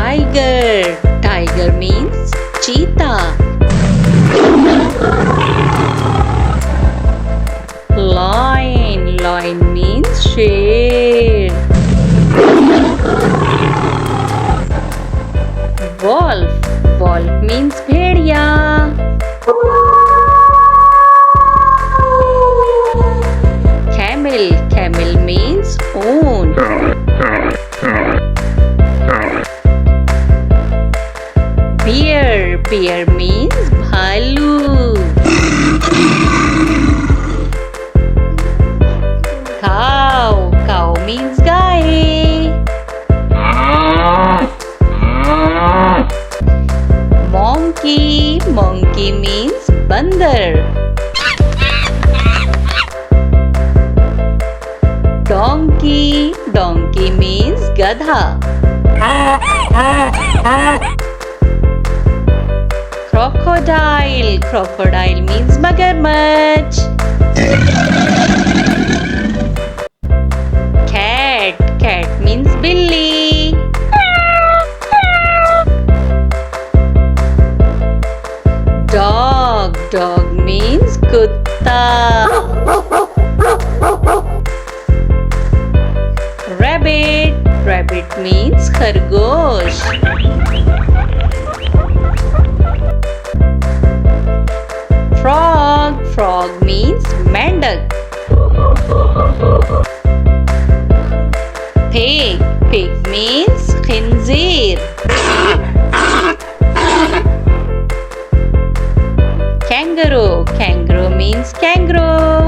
Tiger. Tiger means cheetah. Lion. Lion means sher. Wolf. Wolf means bhediya. Camel. Camel means ऊंट. Bear. Bear means भालू. Cow. Cow means गाय. Monkey. Monkey means बंदर. Donkey. Donkey means गधा. Crocodile. Crocodile means मगरमच्छ. Cat. Cat means बिल्ली. Dog. Dog means कुत्ता. Rabbit. Rabbit means खरगोश. Frog. Frog means मेंढक. Pig. Pig means खिंजीर. Kangaroo. Kangaroo means kangaroo.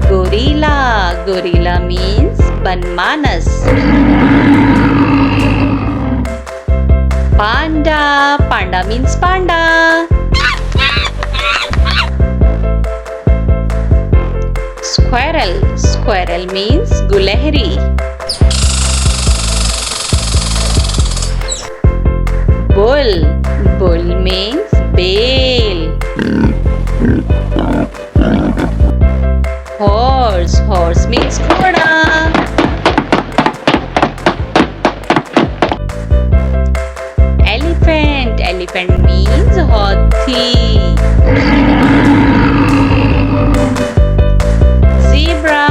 Gorilla. Gorilla means बनमानस. Panda. Panda means panda. Squirrel. Squirrel means गुलहरी. Bull. Bull means बेल. Horse. Horse means घोड़ा. Elephant. Elephant means हाथी. Zebra.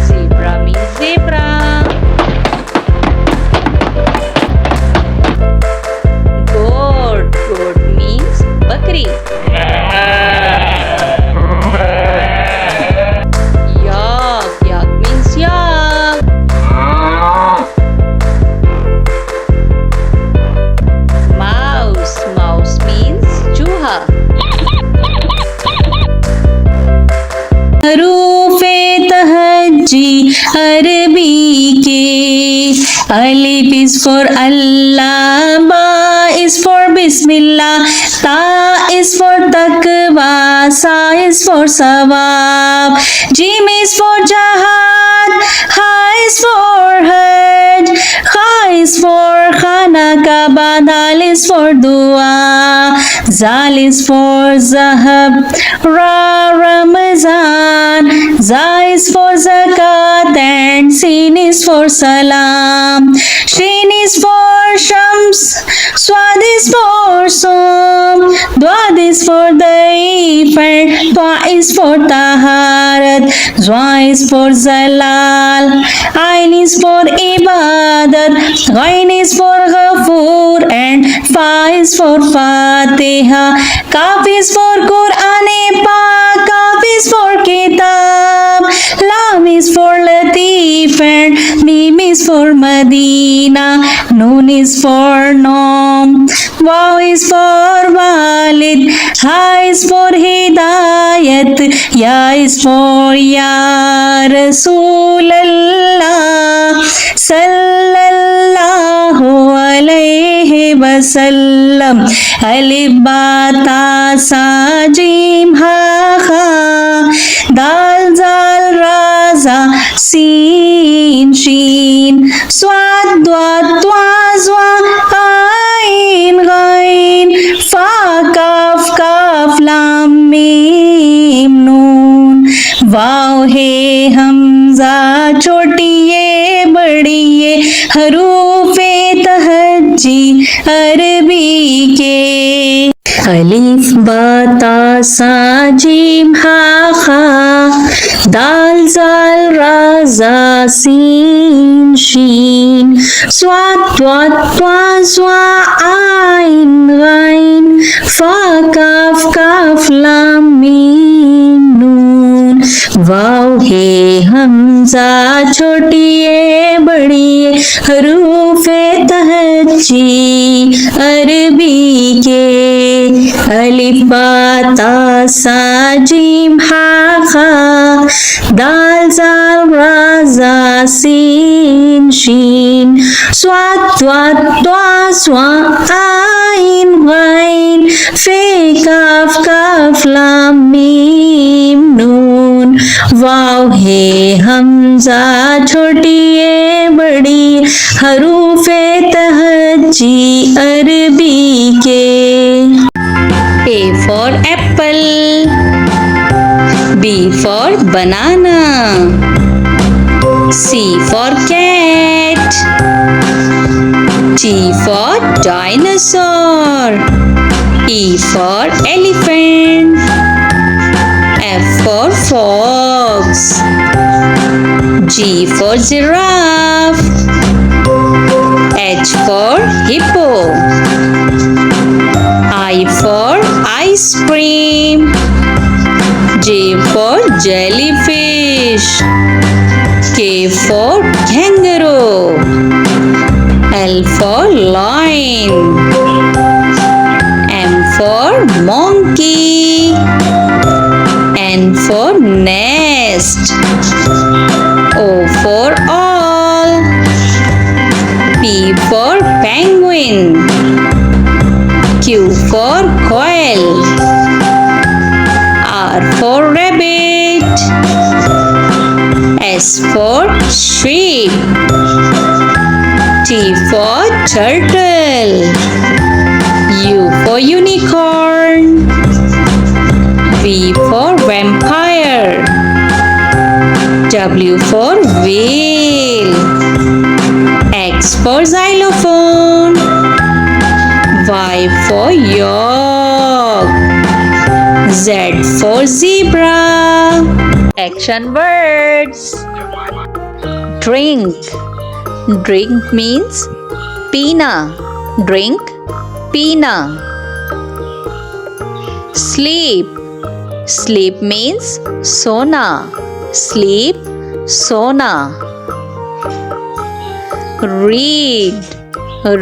Zebra means zebra. Goat. Goat means बकरी. Yak. Yak means yak. Mouse. Mouse means चूहा. हरूफे तहज्जी अरबी के. अलिफ is for Allah, ba is for Bismillah, ta is for taqwa, sa is for sawab, jim is for jihad, ha is for hajj, kha is for khana kaaba, dal is for dua, zal is for zahab, ra Ramazan, za is for zakat, and sin is for salam. Shin is for shams, swad is for som, dwad is for daif, and twa is for taharat, zwa is for zalal, ain is for ibadat, ghain is for ghafoor, and fa is for fatiha, kaf is for Quran Pak, kaf is for kitab, lam is for latif, and mim is for Medina, noon is for nom, waw is for walid, ha is for hidayat, ya is for ya Rasulallah, sallallahu alayhi wasallam. Alif ba ta sa jim ha kha, dal zal ra za sin shin, swad dwad twa zwa ain ghain, fa kaf kaf lam mim noon, वाव है हमजा छोटी ये बड़ी, हरूफे तहज्जी अरबी के। अलिफ बा ता सा जीम हा खा दाल जाल रा जा सीन शीन स्वाद त्वा त्वा स्वा आइन गाइन फा काफ काफ लाम मीम नून वाव हे हमजा छोटी ये बड़ी हरूफे तहज्जी अरबी के। अलिफ बा ता सा जीम हा खा दाल जाल रा जा सीन शीन स्वाद त्वा त्वा स्वा आइन गाइन फे काफ काफ लाम मीम नून वाव हे हमजा छोटी ये बड़ी हरूफे तहज्जी अरबी के। A for apple, B for banana, C for cat, T for dinosaur, E for elephant, F for fox, G for giraffe, H for hippo, I for ice cream, J for jellyfish, K for kangaroo, L for lion, M for monkey, N for nest, O for all, P for penguin, Q for quail, R for rabbit, S for sheep, T for turtle, U for unicorn, V for vampire, W for whale, X for xylophone, Y for yak, Z for zebra. Action words. Drink. Drink means पीना. Drink, पीना. Sleep. Sleep means सोना. Sleep, सोना. Read.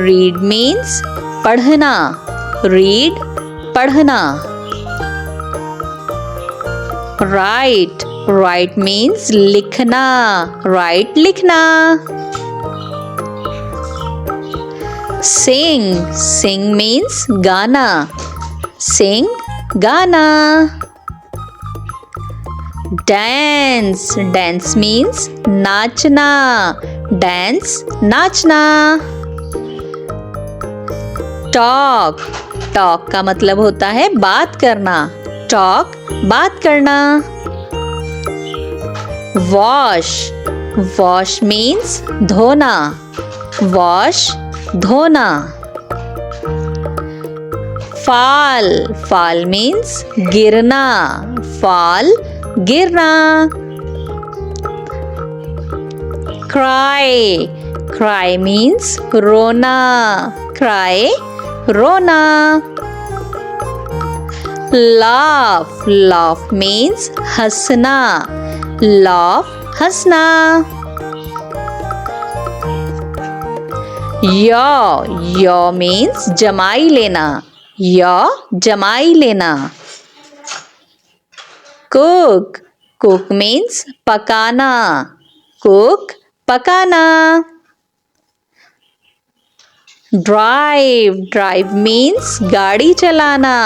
Read means पढ़ना. Read, पढ़ना. Write. Write means लिखना. Write, लिखना. Sing. Sing means गाना. Sing, गाना. Dance. Dance means नाचना. Dance, नाचना. Talk. Talk का मतलब होता है बात करना. Talk, बात करना. Wash. Wash means धोना. Wash, धोना. Fall. Fall means गिरना. Fall, गिरना. Cry. Cry means रोना. Cry, रोना. Laugh. Laugh means हंसना. Laugh, हंसना. Yaw. Yaw means जमाई लेना. Yaw, जमाई लेना. Cook. Cook means पकाना. Cook, पकाना. Drive. Drive means गाड़ी चलाना.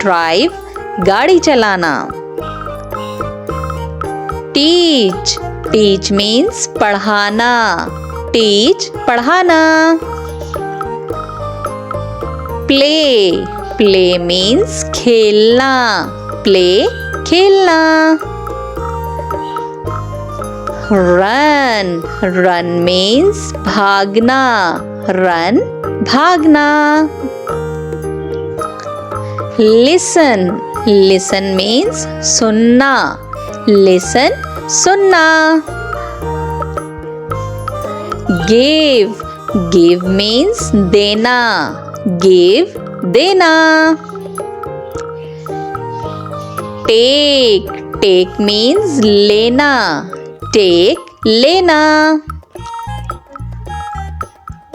Drive, गाड़ी चलाना. Teach. Teach means पढ़ाना. Teach, पढ़ाना. Play. Play means खेलना. Play, खेलना. Run. Run means भागना. Run, भागना. Listen. Listen means सुनना. Listen, सुनना. Give. Give means देना. Give, देना. Take. Take means लेना. Take, लेना.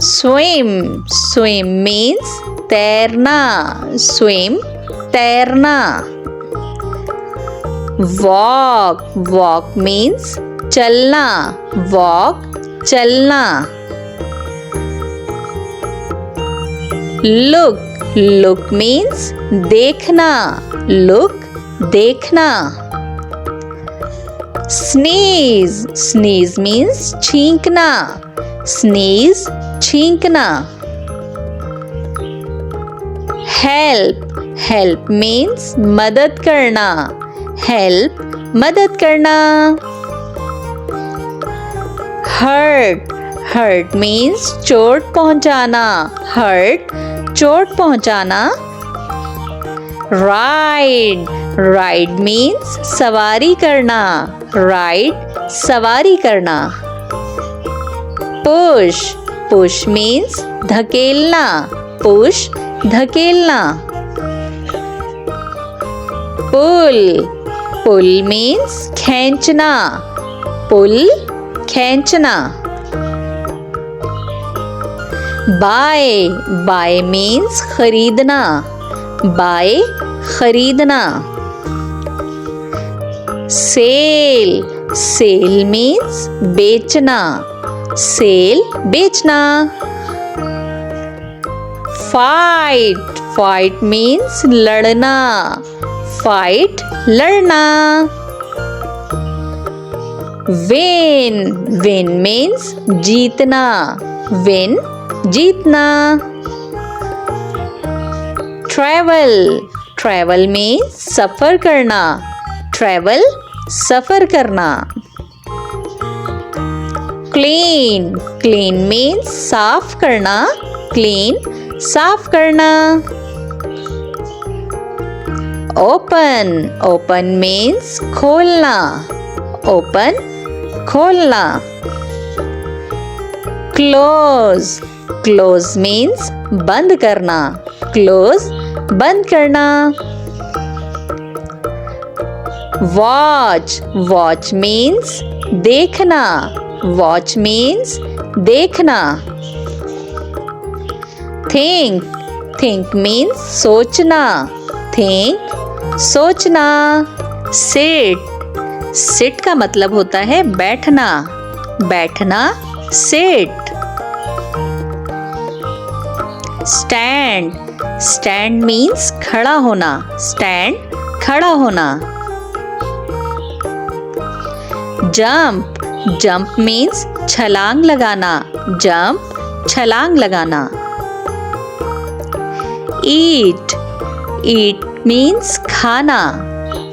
Swim. Swim means तैरना. Swim, तैरना. Walk. Walk means चलना. Walk, चलना. Look. Look means देखना. Look, देखना. Sneeze. Sneeze means छींकना. Sneeze, छींकना. Help. Help means मदद करना. Help, मदद करना. Hurt. Hurt means चोट पहुंचाना. Hurt, चोट पहुंचाना. Ride. Ride means सवारी करना. Ride, सवारी करना. Push. Push means धकेलना. Push, धकेलना. Pull. Pull means खींचना. Pull, खींचना. Buy. Buy means खरीदना. Buy, खरीदना. Sell. Sell means बेचना. Sell, बेचना. Fight. Fight means लड़ना. Fight, लड़ना. Win. Win means जीतना. Win, जीतना. Travel. Travel means सफर करना. Travel, सफर करना. Clean. Clean means साफ करना. Clean, साफ करना. Open. Open means खोलना. Open, खोलना. Close. Close means बंद करना. Close, बंद करना. Watch. Watch means देखना. Watch means देखना. Think. Think means सोचना. Think, सोचना. Sit. Sit का मतलब होता है बैठना. बैठना, sit. Stand. Stand means खड़ा होना. Stand, खड़ा होना. Jump. Jump means छलांग लगाना. Jump, छलांग लगाना. Eat. Eat means खाना.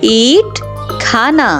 Eat, खाना.